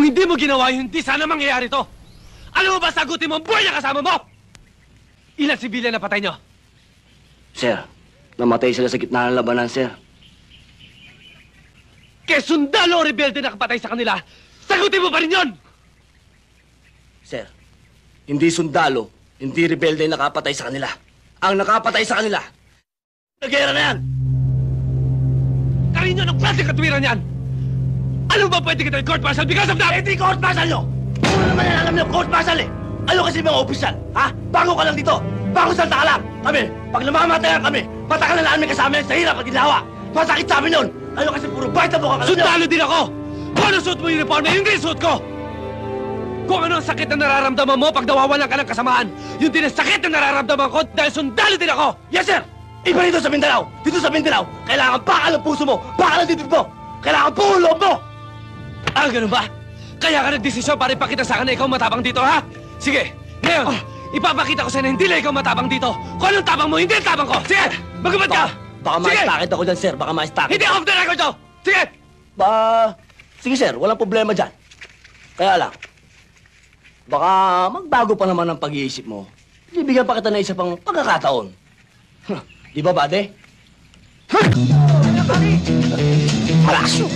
Kung hindi mo ginawa yun, hindi sana mangyayari to. Alam mo ba, sagutin mo ang buhay na kasama mo? Ilang sibilyan na patay nyo? Sir, namatay sila sa gitna ng labanan, sir. Kaya sundalo o rebelde na kapatay sa kanila, sagutin mo pa rin yun! Sir, hindi sundalo, hindi rebelde ang nakapatay sa kanila. Ang nakapatay sa kanila, nagera na yan! Karin nyo, anong klaseng katwiran yan? Ano ba pwede kita i-court martial because of that? Hindi court martial nyo! Ano naman yan alam nyo, court martial eh! Ano kasi mga opisyal, ha? Bago ka lang dito! Bago salta ka lang! Kami, pag namamatayan kami, matagal na namin kasama yan sa hirap at ginawa! Masakit sa amin yun! Ano kasi puro bite na buka ka lang nyo! Sundalo din ako! Kung ano suot mo yung uniform na, yun din suot ko! Kung ano ang sakit na nararamdaman mo pag nawawalan ka ng kasamaan, yun din ang sakit na nararamdaman ko dahil sundalo din ako! Yes, sir! Iba dito sa Mindanao! Dito sa Mindanao, kailangan bakal ang puso mo! Bakal ang dibdib mo! Kailangan buo loob mo! Ah, ganun ba? Kaya ka nagdesisyon para ipakita sa akin na ikaw matabang dito, ha? Sige, ngayon, ipapakita ko sa'yo na hindi lang ikaw matabang dito. Kung anong tabang mo, hindi ang tabang ko. Sige, magubad ka! Baka Sige! ma-stakit ako dyan, sir. Baka ma-stakit. Hindi off the record to! Sige! Sige, sir. Walang problema dyan. Kaya lang, baka magbago pa naman ang pag-iisip mo. Bibigyan pa kita na isa pang pagkakataon. Di ba, bade? Palasyo!